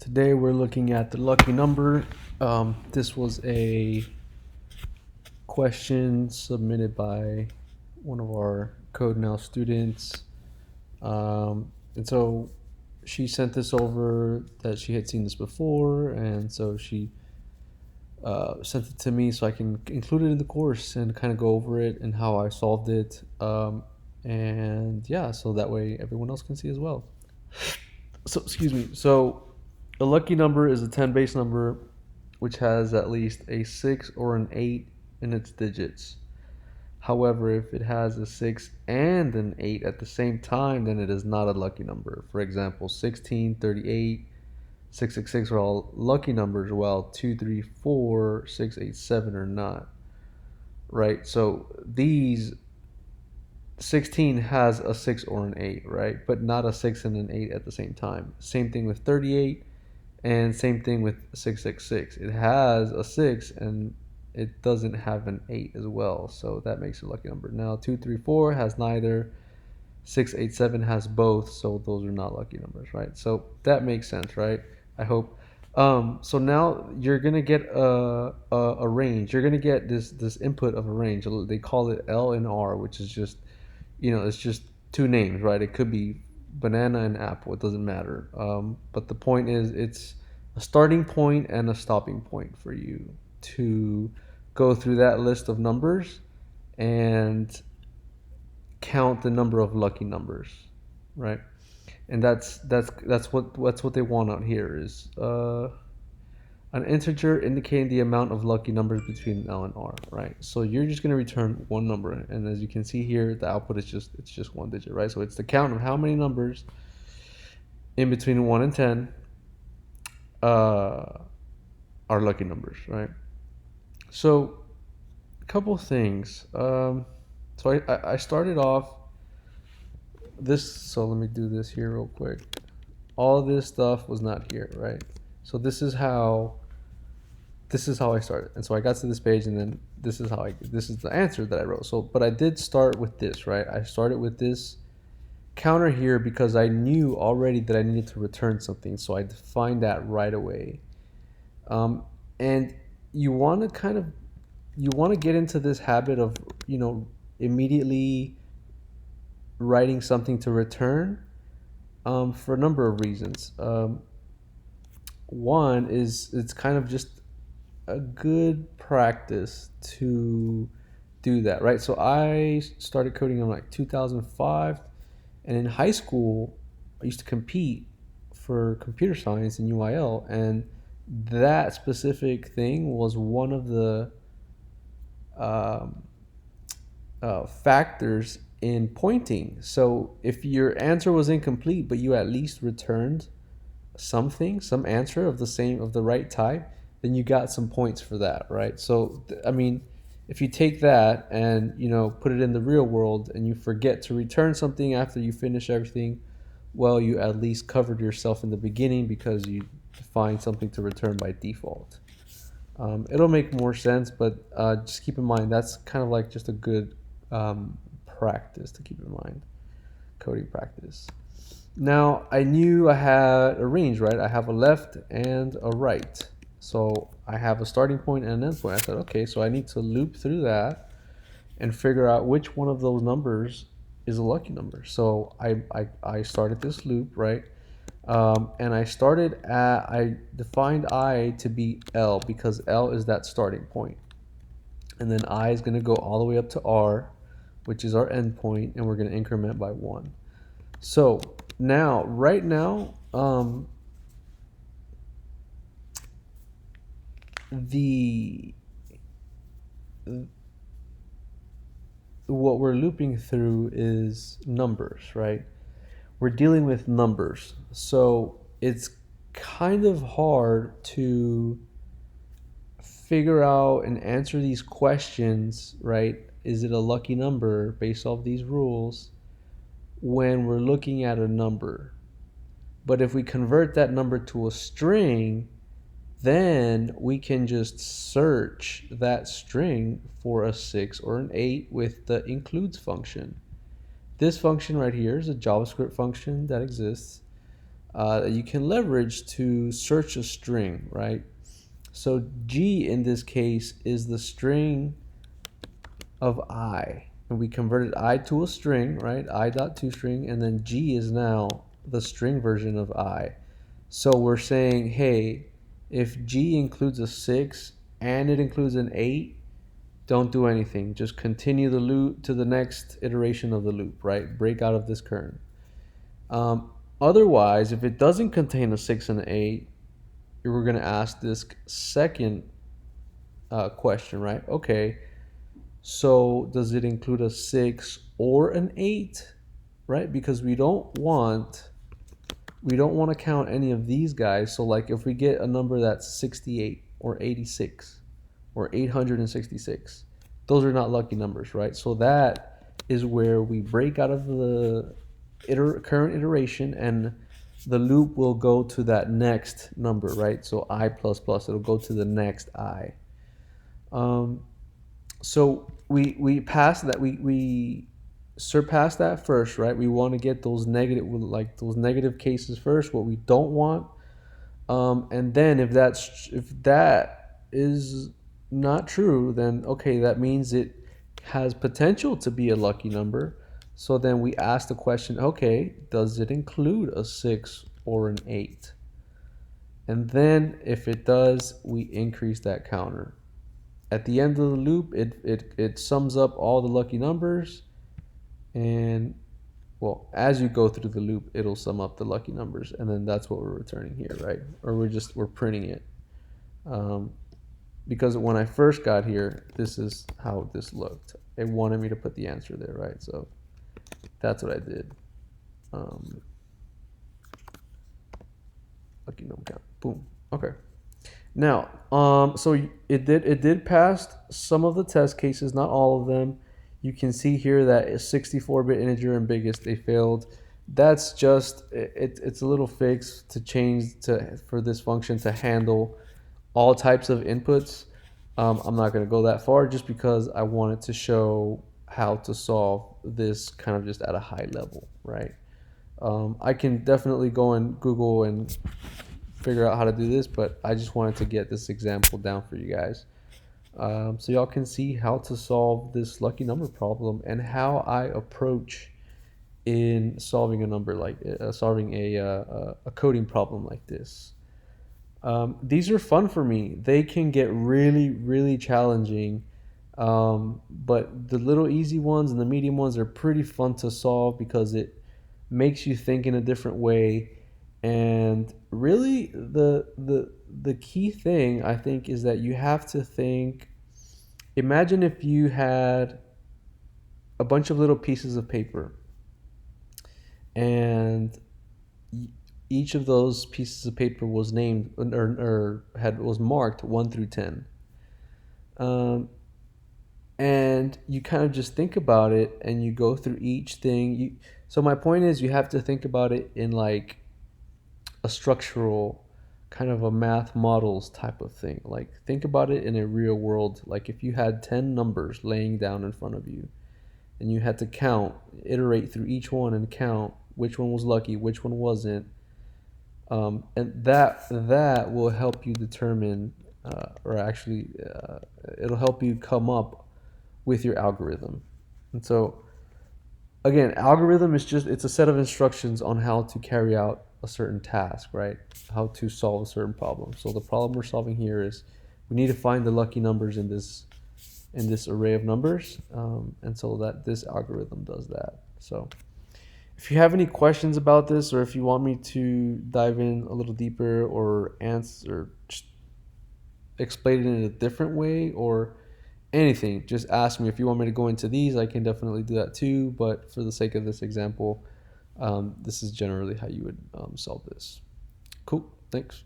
Today we're looking at the lucky number. This was a question submitted by one of our Code Now students. And so she sent this over that she had seen this before, and so she sent it to me so I can include it in the course and kind of go over it and how I solved it. And yeah, so that way everyone else can see as well. So, excuse me. So, a lucky number is a 10 base number which has at least a 6 or an 8 in its digits. However, if it has a 6 and an 8 at the same time, then it is not a lucky number. For example, 16, 38, 666 are all lucky numbers, while 2, 3, 4, 6, 8, 7 are not. Right? So these 16 has a 6 or an 8, right? But not a 6 and an 8 at the same time. Same thing with 38, and same thing with 666. It has a 6 and it doesn't have an 8 as well. So that makes it a lucky number. Now 234 has neither. 687 has both, so those are not lucky numbers, right? So that makes sense, right? I hope. So now you're gonna get a range. You're gonna get this input of a range. They call it L and R, which is just, it's just two names, right? It could be banana and apple. It doesn't matter. But the point is, it's a starting point and a stopping point for you to go through that list of numbers and count the number of lucky numbers, right? And that's what they want out here is an integer indicating the amount of lucky numbers between L and R, right? So you're just going to return one number, and as you can see here, the output is just one digit, right? So it's the count of how many numbers in between 1 and 10 are lucky numbers, right? So a couple things. So I started off this. So let me do this here real quick. All this stuff was not here, right? So this is how I started. And so I got to this page, and then this is the answer that I wrote. So, but I did start with this, right? I started with this counter here because I knew already that I needed to return something. So I defined that right away. And you want to get into this habit of, immediately writing something to return, for a number of reasons. One is it's kind of just a good practice to do that, right? So I started coding in like 2005, and in high school, I used to compete for computer science in UIL, and that specific thing was one of the um, factors in pointing. So if your answer was incomplete, but you at least returned some answer of the right type, then you got some points for that, right? So I mean, if you take that and put it in the real world and you forget to return something after you finish everything, well, you at least covered yourself in the beginning because you find something to return by default. It'll make more sense, but just keep in mind that's kind of like just a good practice to keep in mind, coding practice. Now I knew I had a range, right? I have a left and a right. So I have a starting point and an end point. I said, okay, so I need to loop through that and figure out which one of those numbers is a lucky number. So I started this loop, right? And I defined I to be L because L is that starting point. And then I is going to go all the way up to R, which is our end point, and we're going to increment by 1. So right now, the what we're looping through is numbers, right? We're dealing with numbers, so it's kind of hard to figure out and answer these questions, right? Is it a lucky number based off these rules when we're looking at a number? But if we convert that number to a string, then we can just search that string for a 6 or an 8 with the includes function. This function right here is a JavaScript function that exists. that you can leverage to search a string, right? So G in this case is the string of I, and we converted I to a string, right? I.toString, and then G is now the string version of I. So we're saying, hey, if G includes a 6 and it includes an 8, don't do anything. Just continue the loop to the next iteration of the loop, right? Break out of this kern. Otherwise, if it doesn't contain a 6 and an 8, we're going to ask this second question, right? Okay, so does it include a 6 or an 8, right? Because we don't want to count any of these guys. So like if we get a number that's 68 or 86 or 866, those are not lucky numbers, right? So that is where we break out of the current iteration, and the loop will go to that next number, right? So I plus plus, it'll go to the next I. So we pass that, we surpass that first, right? We want to get those negative cases first, what we don't want. And then if that is not true, then okay, that means it has potential to be a lucky number. So then we ask the question, okay, does it include a 6 or an 8? And then if it does, we increase that counter. At the end of the loop, it sums up all the lucky numbers, and well, as you go through the loop, it'll sum up the lucky numbers, and then that's what we're returning here, right? Or we're printing it. Because when I first got here, this is how this looked. It wanted me to put the answer there, right? So that's what I did. Lucky number count. Boom. Okay. Now, so it did pass some of the test cases, not all of them. You can see here that a 64-bit integer and biggest, they failed. That's just it's a little fix to change for this function to handle all types of inputs. I'm not going to go that far just because I wanted to show how to solve this kind of just at a high level, right? I can definitely go and Google and figure out how to do this, but I just wanted to get this example down for you guys, so y'all can see how to solve this lucky number problem and how I approach in solving a number like solving a coding problem like this. These are fun for me. They can get really, really challenging, but the little easy ones and the medium ones are pretty fun to solve because it makes you think in a different way. And really, the key thing I think is that you have to think. Imagine if you had a bunch of little pieces of paper, and each of those pieces of paper was named was marked 1 through 10. And you kind of just think about it, and you go through each thing. So my point is, you have to think about it in like a structural kind of a math models type of thing. Like think about it in a real world. Like if you had 10 numbers laying down in front of you and you had to iterate through each one and count which one was lucky, which one wasn't. And that will help you determine, it'll help you come up with your algorithm. And so again, algorithm is it's a set of instructions on how to carry out a certain task, right? How to solve a certain problem. So the problem we're solving here is we need to find the lucky numbers in this array of numbers, and so that this algorithm does that. So if you have any questions about this, or if you want me to dive in a little deeper or answer, just explain it in a different way or anything, just ask me. If you want me to go into these, I can definitely do that too, but for the sake of this example, this is generally how you would solve this. Cool, thanks.